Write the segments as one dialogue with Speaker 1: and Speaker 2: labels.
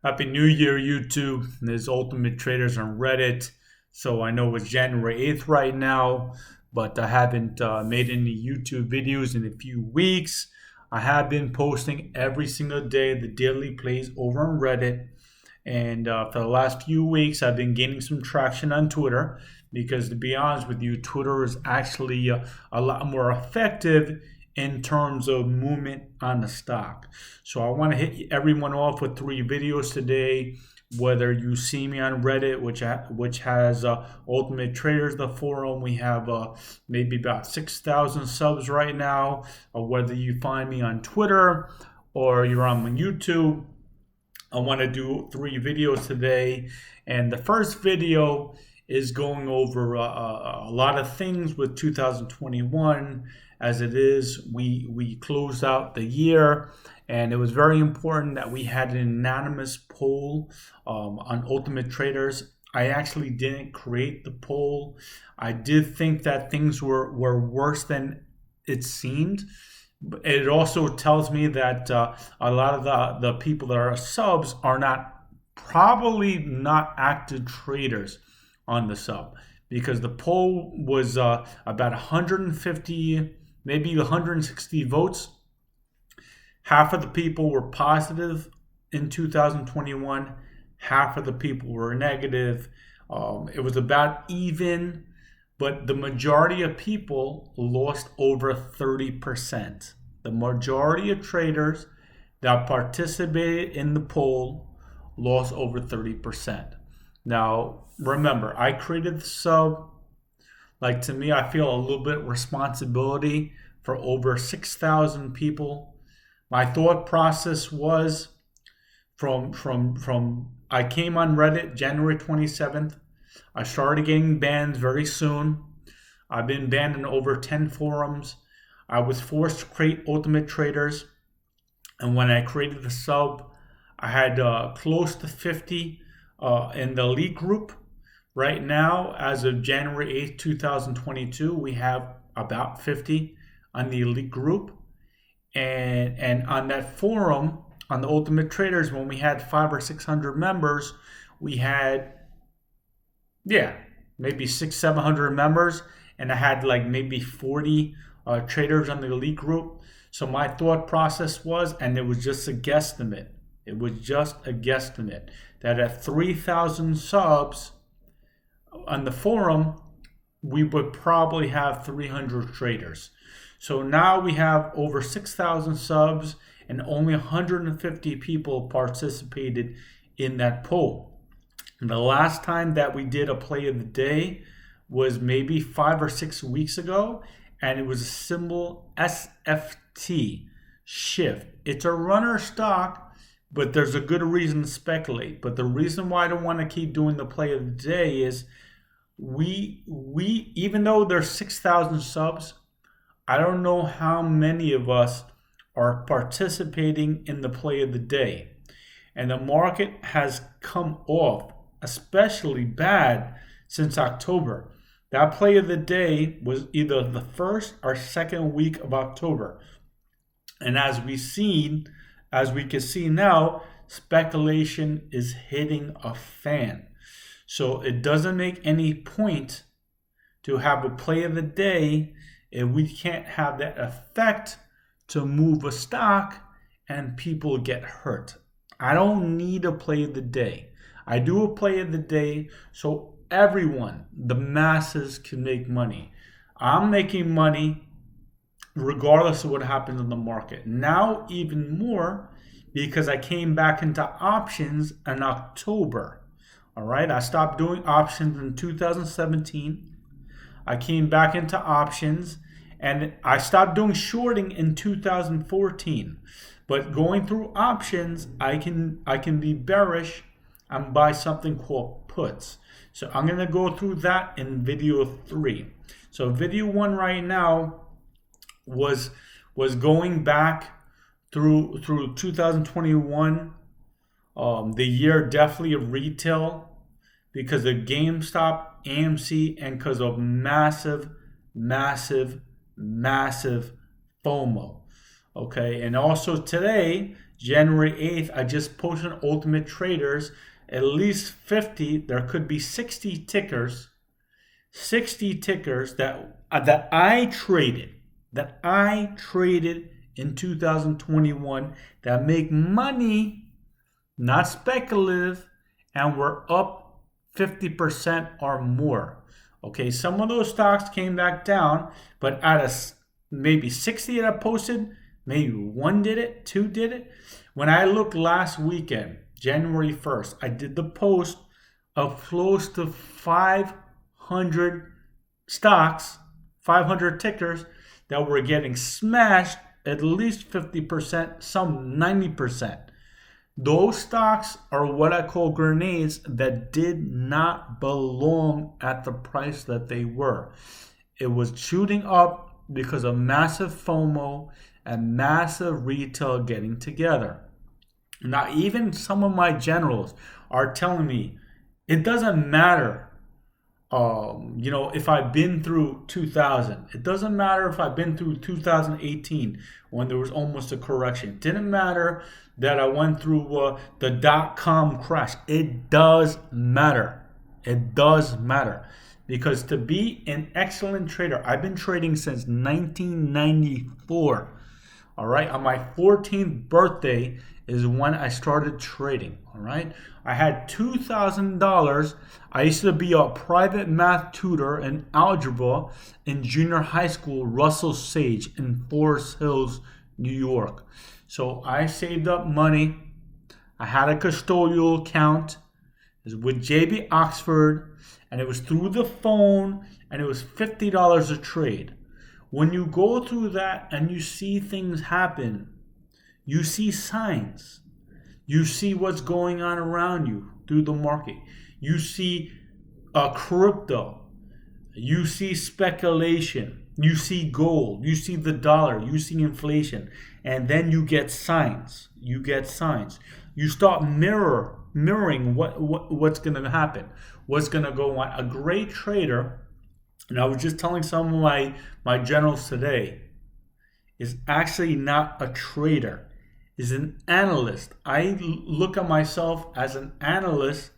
Speaker 1: Happy New Year, YouTube. There's Ultimate Traders on Reddit. So I know it's January 8th right now, but I haven't made any YouTube videos in a few weeks. I have been posting every single day the daily plays over on Reddit. And for the last few weeks, I've been gaining some traction on Twitter because, to be honest with you, Twitter is actually a lot more effective in terms of movement on the stock. So I want to hit everyone off with 3 videos today. Whether you see me on Reddit, which has Ultimate Traders, the forum, we have maybe about 6,000 subs right now, or whether you find me on Twitter or you're on my YouTube, I want to do 3 videos today. And the first video is going over a lot of things with 2021. As it is, we closed out the year, and it was very important that we had an anonymous poll on Ultimate Traders. I actually didn't create the poll. I did think that things were worse than it seemed. It also tells me that a lot of the people that are subs are probably not active traders on the sub, because the poll was about 150, maybe 160 votes. Half of the people were positive in 2021. Half of the people were negative. It was about even, but the majority of people lost over 30%. The majority of traders that participated in the poll lost over 30%. Now, remember, I created the sub. Like, to me, I feel a little bit responsibility for over 6,000 people. My thought process was from I came on Reddit January 27th. I started getting banned very soon. I've been banned in over 10 forums. I was forced to create Ultimate Traders. And when I created the sub, I had close to 50 in the elite group. Right now, as of January 8th, 2022, we have about 50 on the elite group. And on that forum, on the Ultimate Traders, when we had 500 or 600 members, we had, maybe 600-700 members. And I had like maybe 40 traders on the elite group. So my thought process was, and it was just a guesstimate, that at 3,000 subs on the forum, we would probably have 300 traders. So now we have over 6,000 subs, and only 150 people participated in that poll. And the last time that we did a play of the day was maybe 5 or 6 weeks ago, and it was a symbol SFT, shift. It's a runner stock, but there's a good reason to speculate. But the reason why I don't want to keep doing the play of the day is we even though there's 6,000 subs, I don't know how many of us are participating in the play of the day. And the market has come off especially bad since October. That play of the day was either the first or second week of October. And as we can see now, speculation is hitting a fan. So it doesn't make any point to have a play of the day if we can't have that effect to move a stock and people get hurt. I don't need a play of the day. I do a play of the day so everyone, the masses, can make money. I'm making money regardless of what happens in the market. Now even more, because I came back into options in October. All right, I stopped doing options in 2017. I came back into options, and I stopped doing shorting in 2014. But going through options, I can be bearish and buy something called puts. So I'm going to go through that in video 3. So video 1 right now was going back through 2021. The year definitely of retail, because of GameStop, AMC, and because of massive FOMO. Okay, and also today January 8th, I just posted on Ultimate Traders, at least 50, there could be 60 tickers that I traded in 2021 that make money, not speculative, and were up 50% or more. Okay, some of those stocks came back down, but out of maybe 60 that I posted, maybe one did it, two did it. When I looked last weekend, January 1st, I did the post of close to 500 stocks, 500 tickers that were getting smashed at least 50%, some 90%. Those stocks are what I call grenades that did not belong at the price that they were. It was shooting up because of massive FOMO and massive retail getting together. Now, even some of my generals are telling me it doesn't matter, if I've been through 2000. It doesn't matter if I've been through 2018 when there was almost a correction. It didn't matter that I went through the dot-com crash. It does matter. It does matter. Because to be an excellent trader, I've been trading since 1994. All right. On my 14th birthday is when I started trading. All right. I had $2,000. I used to be a private math tutor in algebra in junior high school, Russell Sage in Forest Hills, New York. So I saved up money. I had a custodial account. It was with JB Oxford, and it was through the phone, and it was $50 a trade. When you go through that and you see things happen, you see signs. You see what's going on around you through the market. You see crypto. You see speculation. You see gold. You see the dollar. You see inflation. And then you get signs. You start mirroring what's going to happen. What's going to go on. A great trader, and I was just telling some of my generals today, is actually not a trader. Is an analyst. I look at myself as an analyst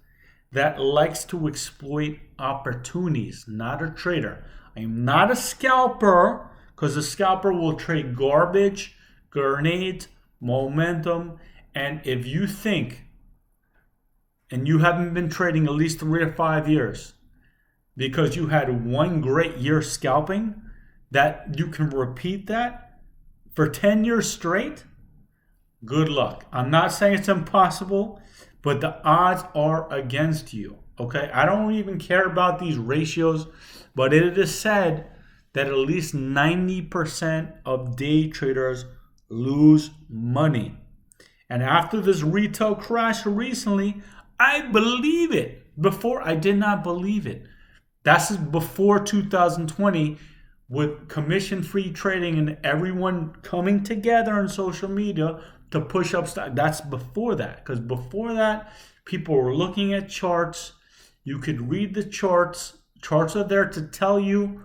Speaker 1: that likes to exploit opportunities, not a trader. I am not a scalper, because a scalper will trade garbage, grenades, momentum, and if you think, and you haven't been trading at least 3 to 5 years, because you had one great year scalping, that you can repeat that for 10 years straight, good luck. I'm not saying it's impossible, but the odds are against you. Okay? I don't even care about these ratios, but it is said that at least 90% of day traders lose money. And after this retail crash recently, I believe it. Before, I did not believe it. That's before 2020. With commission-free trading and everyone coming together on social media to push up stock. That's before that. Because before that, people were looking at charts. You could read the charts. Charts are there to tell you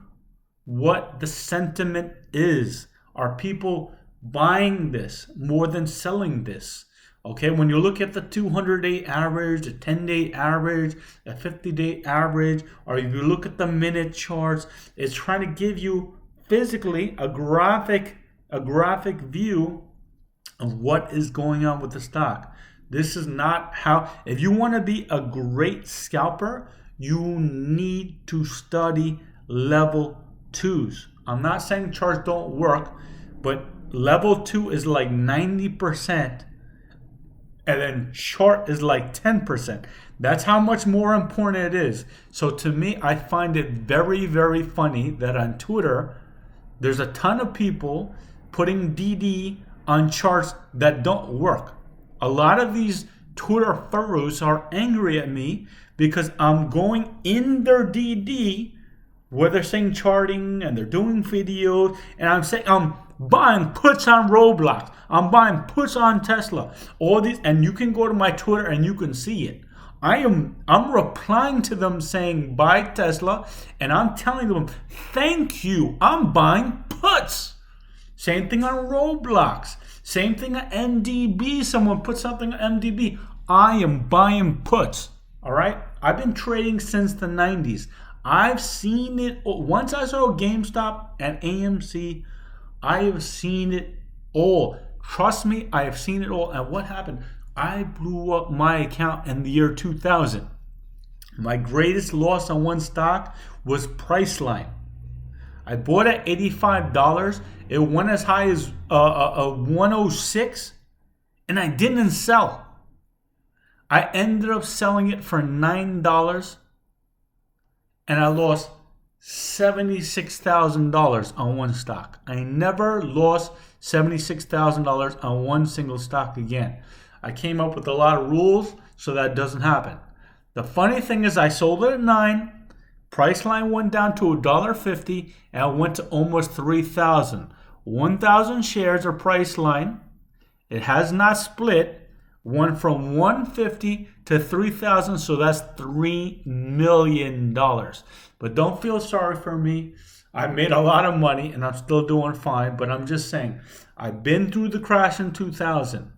Speaker 1: what the sentiment is. Are people buying this more than selling this? Okay, when you look at the 200-day average, the 10-day average, the 50-day average, or if you look at the minute charts, it's trying to give you physically a graphic view of what is going on with the stock. This is not how, if you want to be a great scalper, you need to study level 2s. I'm not saying charts don't work, but level 2 is like 90%. And then chart is like 10%. That's how much more important it is. So to me, I find it very, very funny that on Twitter, there's a ton of people putting DD on charts that don't work. A lot of these Twitter furrows are angry at me because I'm going in their DD where they're saying charting and they're doing videos, and I'm saying I'm buying puts on Roblox. I'm buying puts on Tesla. All these, and you can go to my Twitter and you can see it. I'm replying to them saying buy Tesla, and I'm telling them thank you. I'm buying puts. Same thing on Roblox. Same thing at MDB. Someone put something at MDB. I am buying puts. All right. I've been trading since the 90s. I've seen it. Once I saw GameStop and AMC, I have seen it all. Trust me, I have seen it all. And what happened? I blew up my account in the year 2000. My greatest loss on one stock was Priceline. I bought at $85. It went as high as 106, and I didn't sell. I ended up selling it for $9, and I lost $76,000 on one stock. I never lost $76,000 on one single stock again. I came up with a lot of rules so that doesn't happen. The funny thing is I sold it at $9. Priceline went down to $1.50 and it went to almost 3,000. 1,000 shares of Priceline. It has not split. Went from 150 to 3,000, so that's $3 million. But don't feel sorry for me. I made a lot of money and I'm still doing fine, but I'm just saying, I've been through the crash in 2000.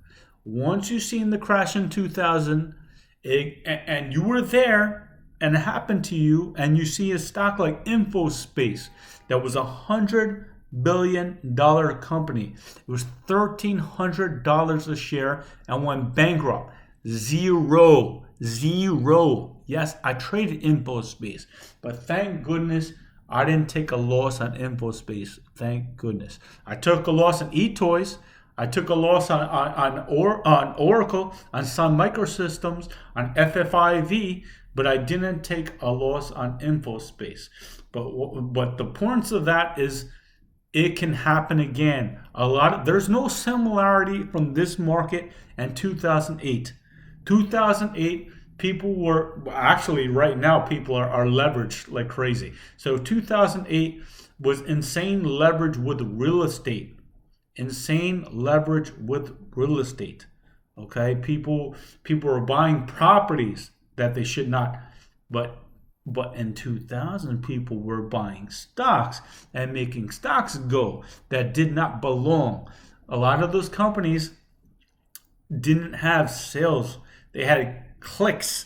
Speaker 1: Once you've seen the crash in 2000, and you were there, and it happened to you, and you see a stock like InfoSpace that was $100 billion company. It was $1,300 a share and went bankrupt. Zero. Yes, I traded InfoSpace, but thank goodness I didn't take a loss on InfoSpace. Thank goodness. I took a loss on eToys. I took a loss on Oracle, on Sun Microsystems, on FFIV, but I didn't take a loss on InfoSpace. But the points of that is it can happen again. There's no similarity from this market and 2008. 2008, people were actually right now people are leveraged like crazy. So 2008 was insane leverage with real estate. Insane leverage with real estate. Okay, people are buying properties that they should not, but in 2000 people were buying stocks and making stocks go that did not belong. A lot of those companies didn't have sales, they had clicks.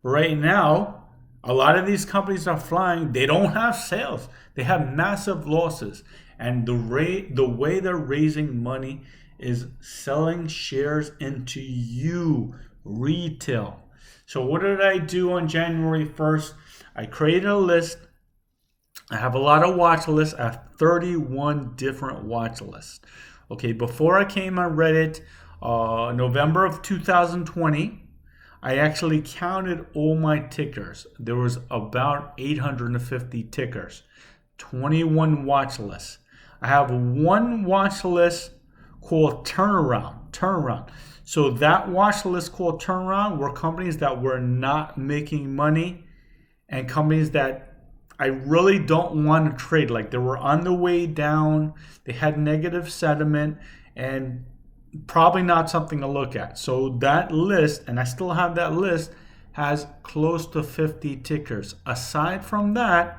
Speaker 1: Right now a lot of these companies are flying, they don't have sales, they have massive losses. And the way they're raising money is selling shares into you, retail. So what did I do on January 1st? I created a list. I have a lot of watch lists. I have 31 different watch lists. Okay, before I came on Reddit, November of 2020, I actually counted all my tickers. There was about 850 tickers, 21 watch lists. I have one watch list called Turnaround. So that watch list called Turnaround were companies that were not making money and companies that I really don't want to trade. Like they were on the way down, they had negative sentiment, and probably not something to look at. So that list, and I still have that list, has close to 50 tickers. Aside from that,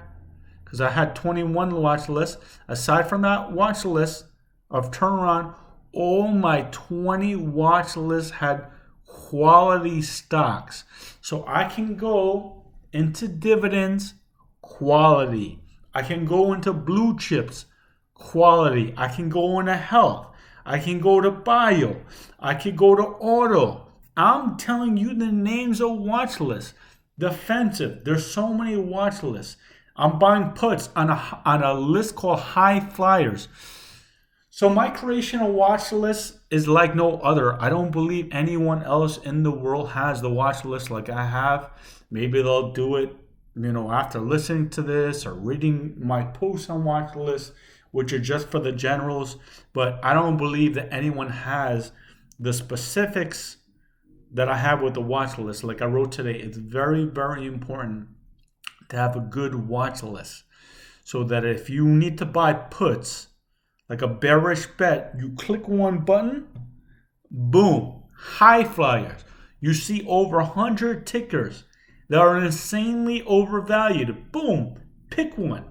Speaker 1: because I had 21 watch lists. Aside from that watch list of Turnaround, all my 20 watch lists had quality stocks. So I can go into dividends, quality. I can go into blue chips, quality. I can go into health. I can go to bio. I can go to auto. I'm telling you the names of watch lists. Defensive. There's so many watch lists. I'm buying puts on a list called High Flyers. So my creation of watch list is like no other. I don't believe anyone else in the world has the watch list like I have. Maybe they'll do it, after listening to this or reading my posts on watch lists, which are just for the generals. But I don't believe that anyone has the specifics that I have with the watch list. Like I wrote today, it's very, very important to have a good watch list so that if you need to buy puts, like a bearish bet, you click one button, boom, High Flyers. You see over 100 tickers that are insanely overvalued. Boom, pick one.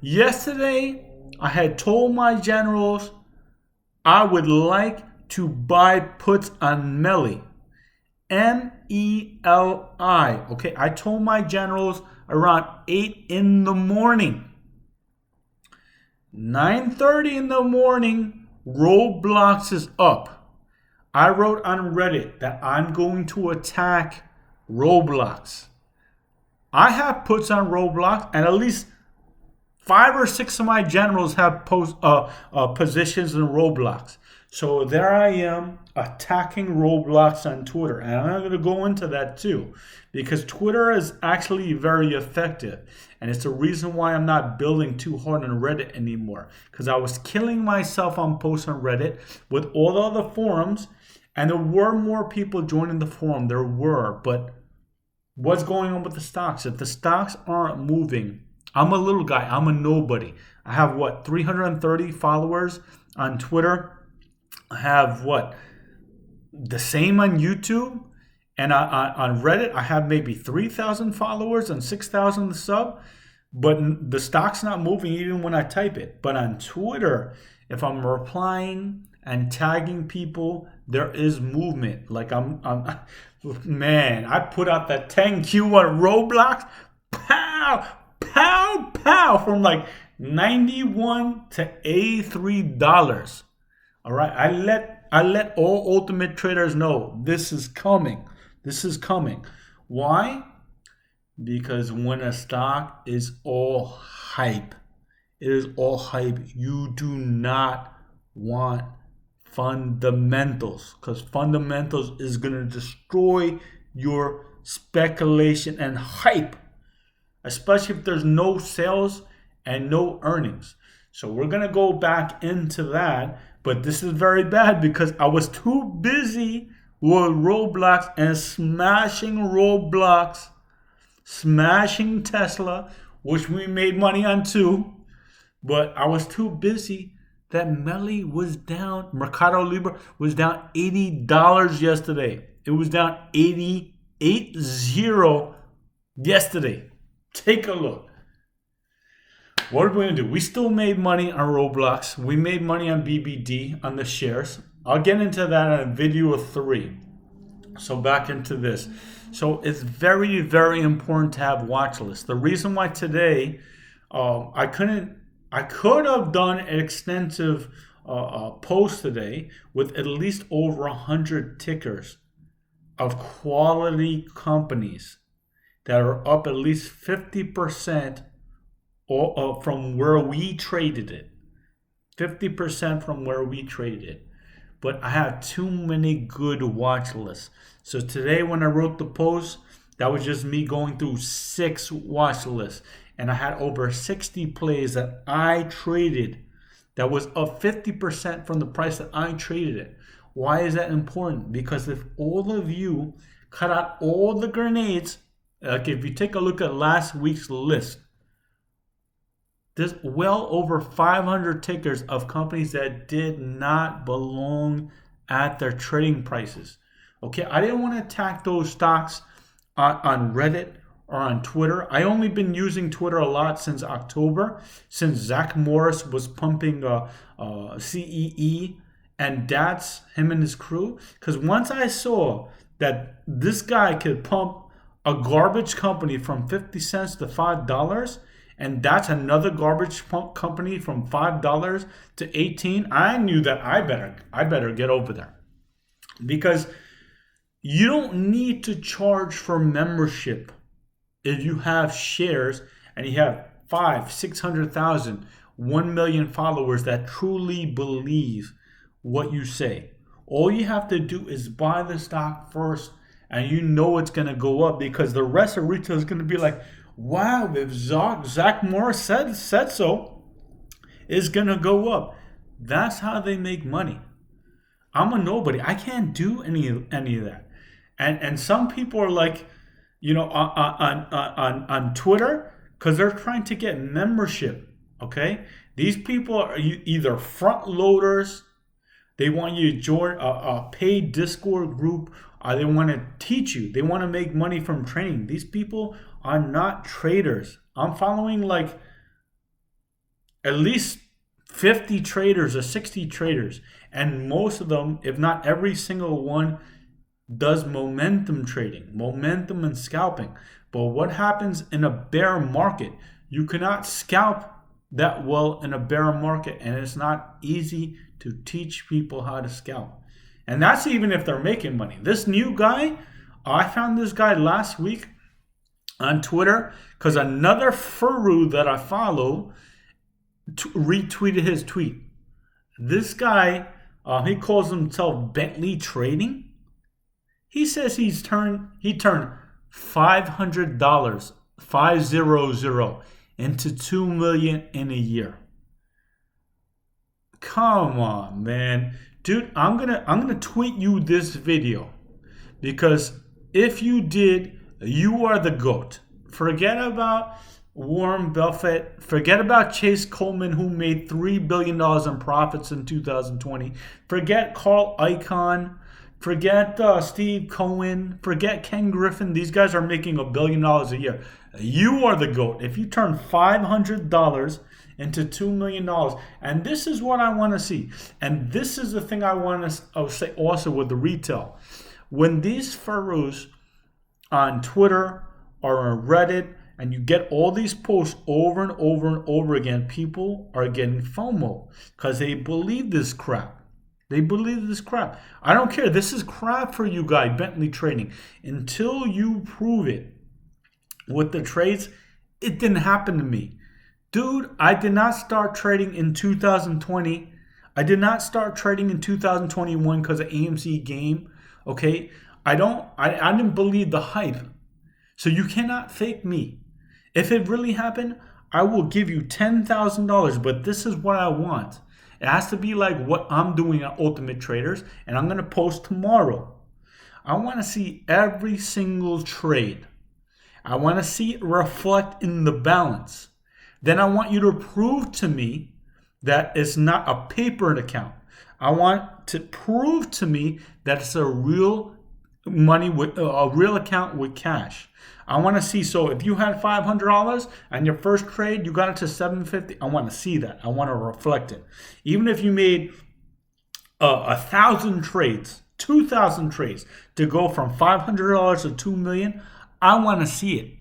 Speaker 1: Yesterday, I had told my generals I would like to buy puts on Meli. Meli. Okay, I told my generals around 8 in the morning. 9:30 in the morning, Roblox is up. I wrote on Reddit that I'm going to attack Roblox. I have puts on Roblox, and at least 5 or 6 of my generals have positions in Roblox. So there I am attacking Roblox on Twitter. And I'm going to go into that too, because Twitter is actually very effective. And it's the reason why I'm not building too hard on Reddit anymore. Because I was killing myself on posts on Reddit with all the other forums. And there were more people joining the forum. There were. But what's going on with the stocks? If the stocks aren't moving, I'm a little guy. I'm a nobody. I have 330 followers on Twitter. I have the same on YouTube. And on Reddit, I have maybe 3,000 followers and 6,000 sub. But the stock's not moving even when I type it. But on Twitter, if I'm replying and tagging people, there is movement. Like man, I put out that 10Q on Roblox. Pow! Pow! Pow! From like 91 to $83. All right, I let all ultimate traders know this is coming. This is coming. Why? Because when a stock is all hype, it is all hype. You do not want fundamentals, because fundamentals is going to destroy your speculation and hype, especially if there's no sales and no earnings. So we're going to go back into that. But this is very bad because I was too busy with Roblox and smashing Roblox, smashing Tesla, which we made money on too. But I was too busy. That Meli was down. Mercado Libre was down $80 yesterday. It was down 80 yesterday. Take a look. What are we going to do? We still made money on Roblox. We made money on BBD, on the shares. I'll get into that in video 3. So back into this. So it's very, very important to have watch lists. The reason why today I could have done an extensive post today with at least over 100 tickers of quality companies that are up at least 50% from where we traded it. 50% from where we traded it. But I have too many good watch lists. So today when I wrote the post, that was just me going through 6 watch lists. And I had over 60 plays that I traded that was up 50% from the price that I traded it. Why is that important? Because if all of you cut out all the grenades, like if you take a look at last week's list, there's well over 500 tickers of companies that did not belong at their trading prices. Okay, I didn't want to attack those stocks on Reddit or on Twitter. I only been using Twitter a lot since October, since Zach Morris was pumping CEE and DATS, him and his crew. Because once I saw that this guy could pump a garbage company from 50 cents to $5, and that's another garbage pump company from $5 to 18. I knew that I better get over there, because you don't need to charge for membership if you have shares and you have 500,000, 600,000, 1 million followers that truly believe what you say. All you have to do is buy the stock first, and you know it's going to go up, because the rest of retail is going to be like, wow, if Zach Morris said so, it's going to go up. That's how they make money. I'm a nobody. I can't do any of that. And some people are like, on Twitter, because they're trying to get membership. Okay, these people are either front loaders. They want you to join a paid Discord group. They want to teach you. They want to make money from training. These people are not traders. I'm following like at least 50 traders or 60 traders, And most of them, if not every single one, does momentum trading, momentum and scalping. But what happens in a bear market? You cannot scalp that well in a bear market, and it's not easy to teach people how to scalp. And that's even if they're making money. This new guy, I found this guy last week on Twitter because another furu that I follow retweeted his tweet. This guy, he calls himself Bentley Trading. He says he turned $500, 500, into $2 million in a year. Come on, man. Dude, I'm gonna tweet you this video because if you did, you are the GOAT. Forget about Warren Buffett. Forget about Chase Coleman, who made $3 billion in profits in 2020. Forget Carl Icahn. Forget Steve Cohen. Forget Ken Griffin. These guys are making $1 billion a year. You are the GOAT. If you turn $500 into $2 million. And this is what I want to see. And this is the thing I want to say also with the retail. When these furrows on Twitter or on Reddit, and you get all these posts over and over and over again, people are getting FOMO because they believe this crap. They believe this crap. I don't care. This is crap for you guys, Bentley Trading. Until you prove it with the trades, it didn't happen to me. Dude, I did not start trading in 2020. I did not start trading in 2021 because of AMC game. Okay? I didn't believe the hype. So you cannot fake me. If it really happened, I will give you $10,000, but this is what I want. It has to be like what I'm doing at Ultimate Traders, and I'm going to post tomorrow. I want to see every single trade. I want to see it reflect in the balance. Then I want you to prove to me that it's not a papered account. I want to prove to me that it's a real money with a real account with cash. I want to see. So if you had $500 and your first trade you got it to $750, I want to see that. I want to reflect it. Even if you made 1,000 trades, 2,000 trades to go from $500 to $2 million, I want to see it.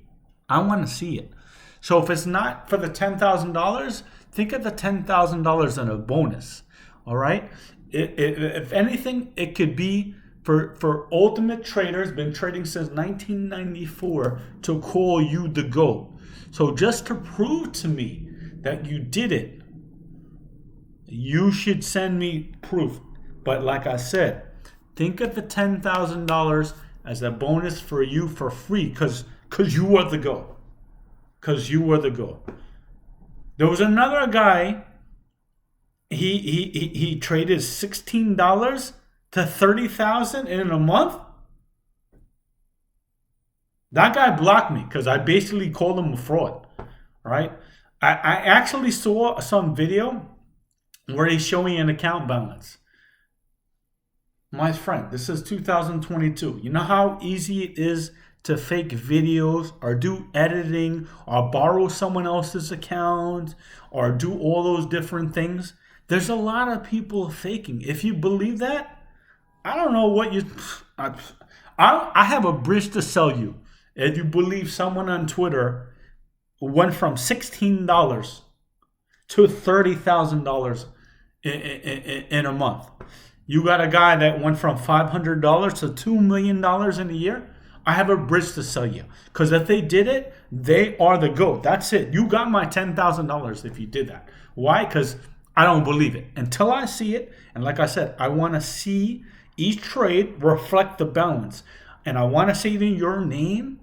Speaker 1: I want to see it. So if it's not for the $10,000, think of the $10,000 in a bonus. All right. If anything, it could be for Ultimate Traders, been trading since 1994, to call you the GOAT. So just to prove to me that you did it, you should send me proof. But like I said, think of the $10,000 as a bonus for you for free because you are the GOAT. Because you were the GOAT. There was another guy, he traded $16 to $30,000 in a month. That guy blocked me because I basically called him a fraud. Right? I actually saw some video where he's showing an account balance. My friend, this is 2022. You know how easy it is to fake videos or do editing or borrow someone else's account or do all those different things? There's a lot of people faking. If you believe that, I don't know what you... I have a bridge to sell you. If you believe someone on Twitter went from $16 to $30,000 in a month. You got a guy that went from $500 to $2 million in a year. I have a bridge to sell you. Because if they did it, they are the GOAT. That's it. You got my $10,000 if you did that. Why? Because I don't believe it. Until I see it, and like I said, I want to see each trade reflect the balance. And I want to see it in your name.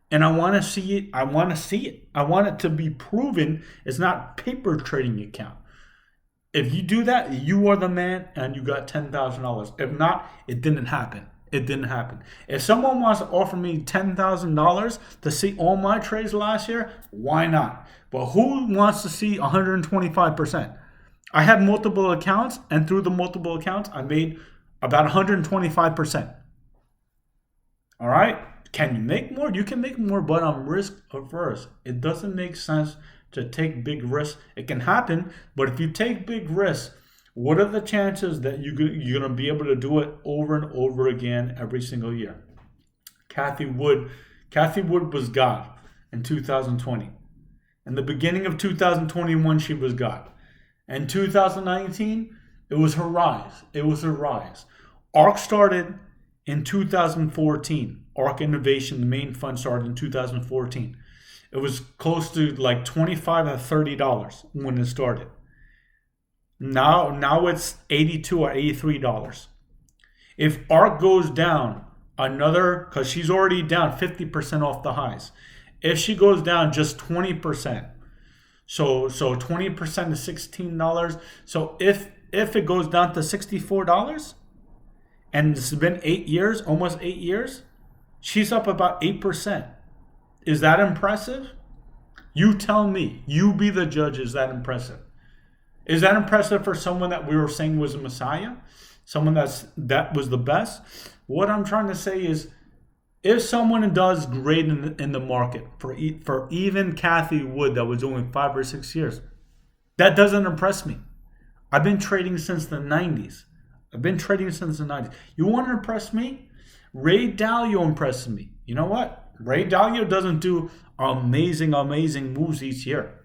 Speaker 1: And I want to see it. I want to see it. I want it to be proven it's not paper trading account. If you do that, you are the man and you got $10,000. If not, it didn't happen. It didn't happen. If someone wants to offer me $10,000 to see all my trades last year, why not? But who wants to see 125%? I have multiple accounts, and through the multiple accounts, I made about 125%. All right? Can you make more? You can make more, but I'm risk averse. It doesn't make sense to take big risks. It can happen, but if you take big risks, What are the chances that you're going to be able to do it over and over again every single year? Kathy Wood was God in 2020. In the beginning of 2021, she was God. In 2019, it was her rise. It was her rise. ARC started in 2014. ARC Innovation, the main fund, started in 2014. It was close to like $25 to $30 when it started. Now it's $82 or $83. If ARC goes down another, because she's already down 50% off the highs. If she goes down just 20%, so 20% is $16. So if it goes down to $64, and it's been 8 years, almost 8 years, she's up about 8%. Is that impressive? You tell me. You be the judge. Is that impressive? Is that impressive for someone that we were saying was a messiah? Someone that was the best? What I'm trying to say is, if someone does great in the market, for even Kathy Wood that was doing 5 or 6 years, that doesn't impress me. I've been trading since the 90s. You want to impress me? Ray Dalio impresses me. You know what? Ray Dalio doesn't do amazing moves each year.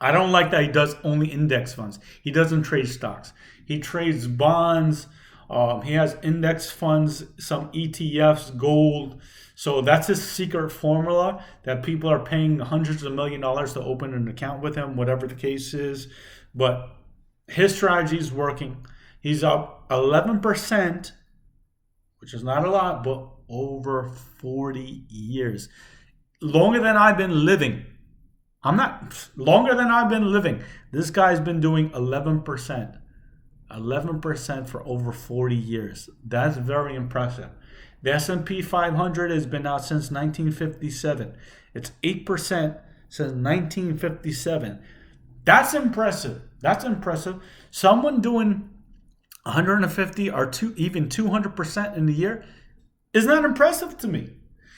Speaker 1: I don't like that he does only index funds. He doesn't trade stocks. He trades bonds. He has index funds, some ETFs, gold. So that's his secret formula that people are paying hundreds of $1,000,000 to open an account with him, whatever the case is. But his strategy is working. He's up 11%, which is not a lot, but over 40 years. Longer than I've been living. Longer than I've been living. This guy's been doing 11%. 11% for over 40 years. That's very impressive. The S&P 500 has been out since 1957. It's 8% since 1957. That's impressive. Someone doing 150 or even 200% in a year is not impressive to me.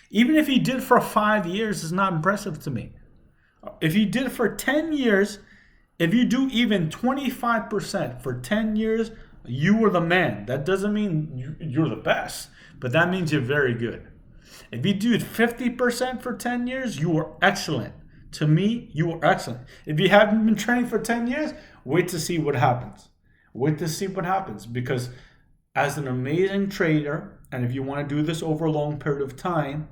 Speaker 1: Even if he did for 5 years, it's not impressive to me. If you did it for 10 years, if you do even 25% for 10 years, you are the man. That doesn't mean you're the best, but that means you're very good. If you do 50% for 10 years, you are excellent. To me, you are excellent. If you haven't been training for 10 years, wait to see what happens. Because as an amazing trader, and if you want to do this over a long period of time,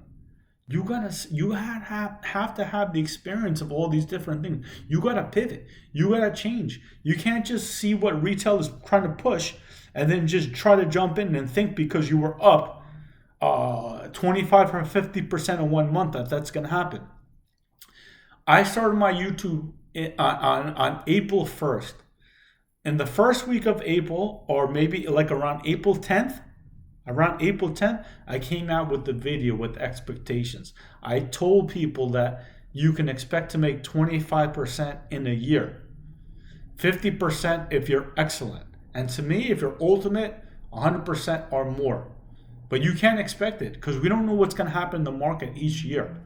Speaker 1: you have to have the experience of all these different things. You gotta pivot. You gotta change. You can't just see what retail is trying to push and then just try to jump in and think because you were up 25 or 50% in 1 month that's gonna happen. I started my YouTube on April 1st. In the first week of April, or maybe like around April 10th, I came out with the video with expectations. I told people that you can expect to make 25% in a year, 50% if you're excellent. And to me, if you're ultimate, 100% or more. But you can't expect it because we don't know what's going to happen in the market each year.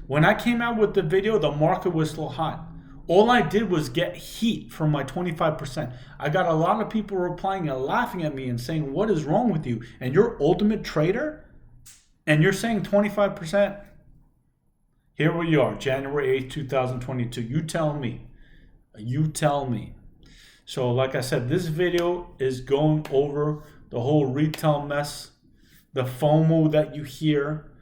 Speaker 1: When I came out with the video, the market was still hot. All I did was get heat from my 25%. I got a lot of people replying and laughing at me and saying, what is wrong with you? And you're ultimate trader? And you're saying 25%? Here we are, January 8th, 2022. You tell me. So like I said, this video is going over the whole retail mess, the FOMO that you hear.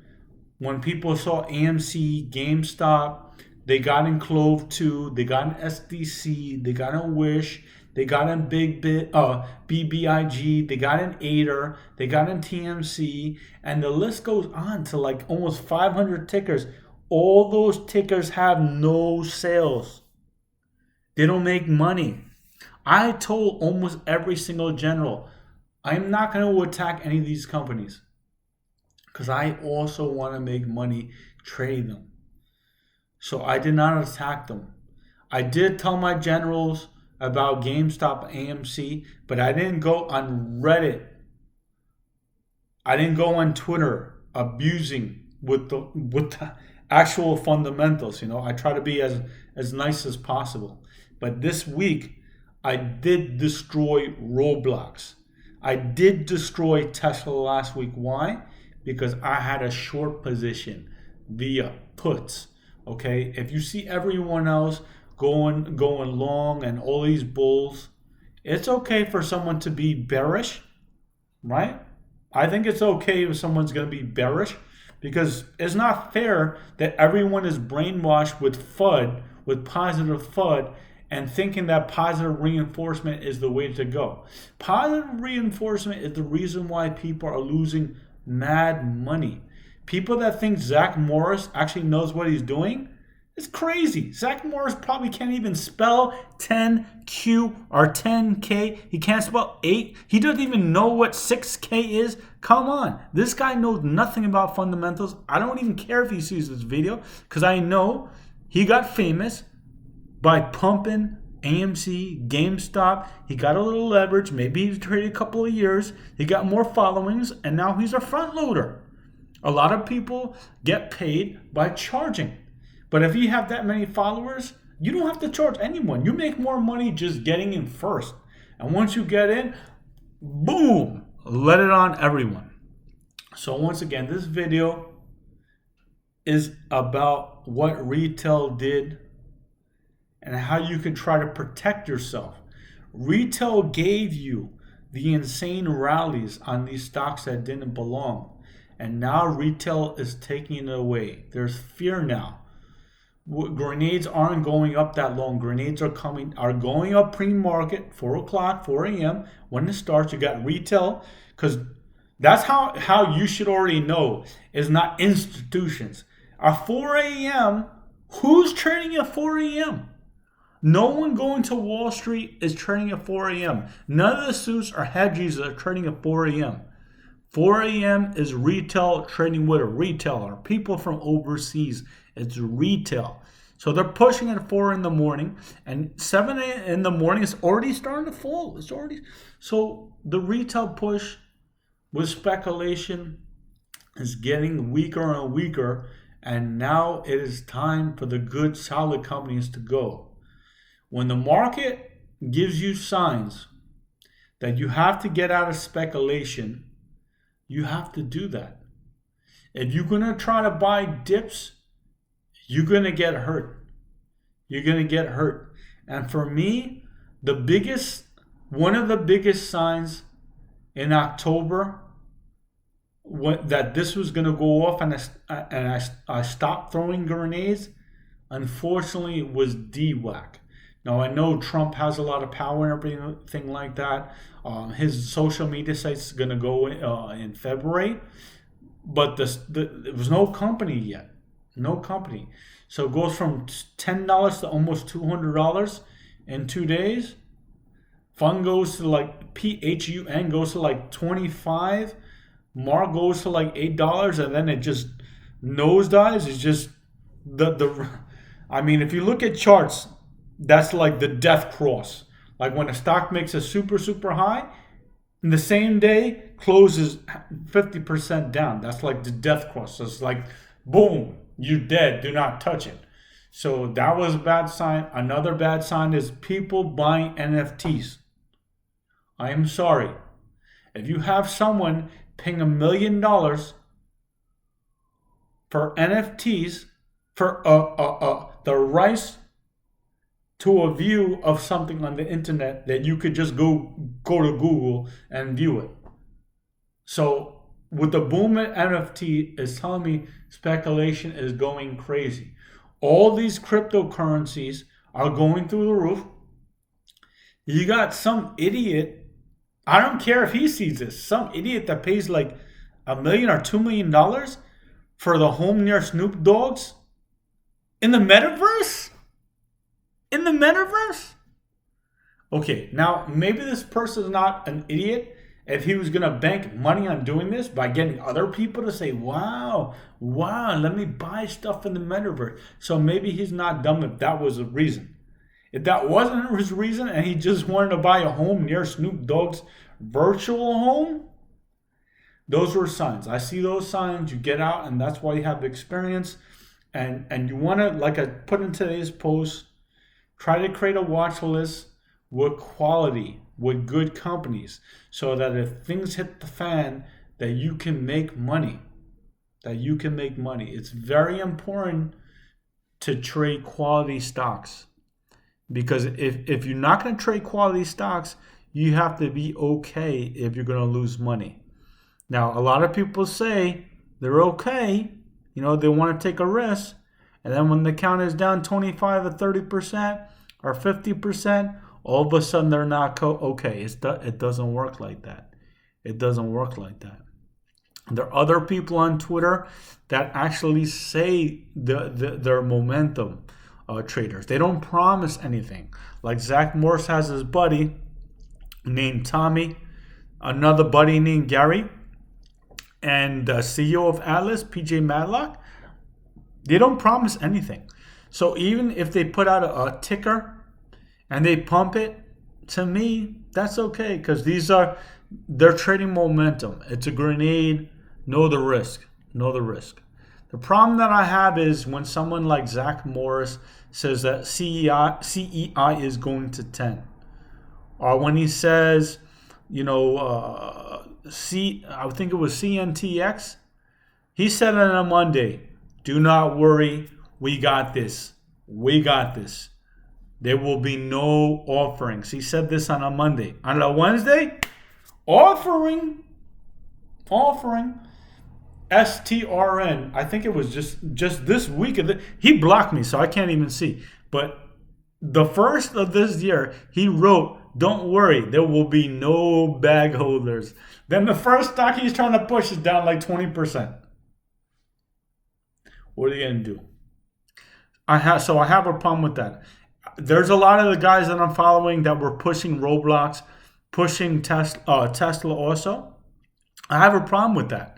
Speaker 1: When people saw AMC, GameStop, they got in Clove 2, they got in SDC, they got in Wish, they got in BBIG, they got in Ader, they got in TMC, and the list goes on to like almost 500 tickers. All those tickers have no sales. They don't make money. I told almost every single general, I'm not going to attack any of these companies because I also want to make money trading them. So I did not attack them. I did tell my generals about GameStop, AMC, but I didn't go on Reddit. I didn't go on Twitter abusing with the actual fundamentals. I try to be as nice as possible. But this week, I did destroy Roblox. I did destroy Tesla last week. Why? Because I had a short position via puts. Okay, if you see everyone else going long and all these bulls, it's okay for someone to be bearish, right? I think it's okay if someone's going to be bearish because it's not fair that everyone is brainwashed with FUD, with positive FUD, and thinking that positive reinforcement is the way to go. Positive reinforcement is the reason why people are losing mad money. People that think Zach Morris actually knows what he's doing, it's crazy. Zach Morris probably can't even spell 10Q or 10K. He can't spell 8. He doesn't even know what 6K is. Come on. This guy knows nothing about fundamentals. I don't even care if he sees this video because I know he got famous by pumping AMC, GameStop. He got a little leverage. Maybe he's traded a couple of years. He got more followings, and now he's a front loader. A lot of people get paid by charging. But if you have that many followers, you don't have to charge anyone. You make more money just getting in first. And once you get in, boom, let it on everyone. So once again, this video is about what retail did and how you can try to protect yourself. Retail gave you the insane rallies on these stocks that didn't belong. And now retail is taking it away. There's fear now. Grenades aren't going up that long. Grenades are going up pre-market, 4 o'clock, 4 a.m. When it starts, you got retail. Because that's how you should already know. Is not institutions. At 4 a.m., who's trading at 4 a.m.? No one going to Wall Street is trading at 4 a.m. None of the suits or hedgies that are trading at 4 a.m. 4 a.m. is retail trading with a retailer. People from overseas. It's retail. So they're pushing at 4 in the morning. And 7 in the morning is already starting to fall. So the retail push with speculation is getting weaker and weaker. And now it is time for the good, solid companies to go. When the market gives you signs that you have to get out of speculation, you have to do that. If you're going to try to buy dips, you're going to get hurt. You're going to get hurt. And for me, one of the biggest signs in October that this was going to go off and I stopped throwing grenades, unfortunately, was DWAC. Now, I know Trump has a lot of power and everything like that. His social media site's going to go in February. But there was no company yet. No company. So it goes from $10 to almost $200 in 2 days. Fun goes to like PHUN goes to like 25. Mar goes to like $8, and then it just nosedives. It's just I mean, if you look at charts, that's like the death cross. Like when a stock makes a super high, in the same day closes 50% down. That's like the death cross. So it's like, boom, you're dead. Do not touch it. So that was a bad sign. Another bad sign is people buying NFTs. I am sorry. If you have someone paying $1 million for NFTs, for the rights to a view of something on the internet that you could just go to Google and view it. So with the boom at NFT is telling me speculation is going crazy. All these cryptocurrencies are going through the roof. You got some idiot, I don't care if he sees this, some idiot that pays like $1 million or $2 million for the home near Snoop Dogg's in the metaverse? In the metaverse? Okay, now maybe this person is not an idiot if he was going to bank money on doing this by getting other people to say, wow, let me buy stuff in the metaverse. So maybe he's not dumb if that was the reason. If that wasn't his reason and he just wanted to buy a home near Snoop Dogg's virtual home, those were signs. I see those signs. You get out, and that's why you have experience. And you want to, like I put in today's post, try to create a watch list with quality, with good companies, so that if things hit the fan, that you can make money. That you can make money. It's very important to trade quality stocks, because if you're not going to trade quality stocks, you have to be okay if you're going to lose money. Now, a lot of people say they're okay, they want to take a risk, and then when the count is down 25 or 30% or 50%, all of a sudden they're not okay. It doesn't work like that. It doesn't work like that. There are other people on Twitter that actually say their momentum traders. They don't promise anything. Like Zach Morris has his buddy named Tommy, another buddy named Gary, and the CEO of Atlas, PJ Matlock. They don't promise anything. So even if they put out a ticker and they pump it, to me, that's okay, because they're trading momentum. It's a grenade. Know the risk. Know the risk. The problem that I have is when someone like Zach Morris says that CEI is going to 10. Or when he says, I think it was CNTX. He said it on Monday, do not worry, we got this. We got this. There will be no offerings. He said this on a Monday. On a Wednesday, offering. STRN, I think it was just this week. He blocked me, so I can't even see. But the first of this year, he wrote, don't worry, there will be no bag holders. Then the first stock he's trying to push is down like 20%. What are you going to do? I have a problem with that. There's a lot of the guys that I'm following that were pushing Roblox, pushing Tesla also. I have a problem with that.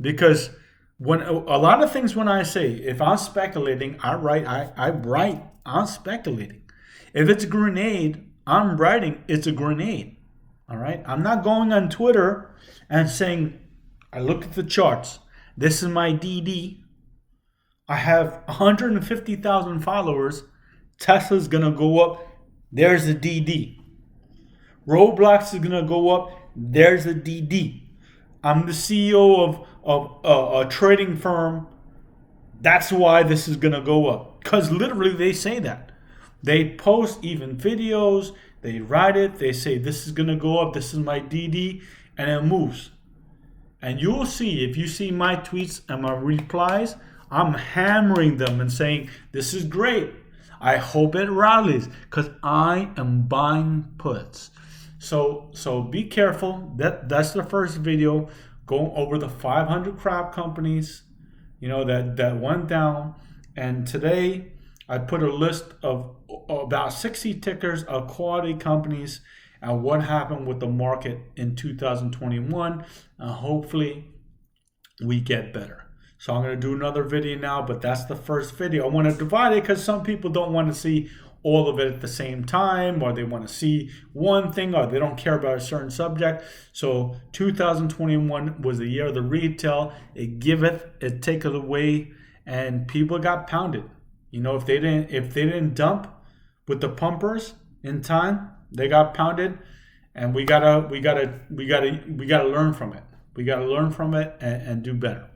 Speaker 1: Because when a lot of things, when I say, if I'm speculating, I write, I'm speculating. If it's a grenade, I'm writing, it's a grenade. All right. I'm not going on Twitter and saying, I look at the charts. This is my DD. I have 150,000 followers. Tesla's going to go up. There's a DD. Roblox is going to go up. There's a DD. I'm the CEO of a trading firm. That's why this is going to go up. Because literally they say that. They post even videos. They write it. They say this is going to go up. This is my DD. And it moves. And you'll see, if you see my tweets and my replies, I'm hammering them and saying, this is great. I hope it rallies. Because I am buying puts. So be careful. That's the first video, going over the 500 crap companies, that went down. And today I put a list of about 60 tickers of quality companies and what happened with the market in 2021. And hopefully we get better. So I'm going to do another video now, but that's the first video. I want to divide it because some people don't want to see all of it at the same time, or they want to see one thing, or they don't care about a certain subject. So 2021 was the year of the retail. It giveth, it taketh away, and people got pounded. If they didn't dump with the pumpers in time, they got pounded, and we gotta learn from it. We gotta learn from it and do better.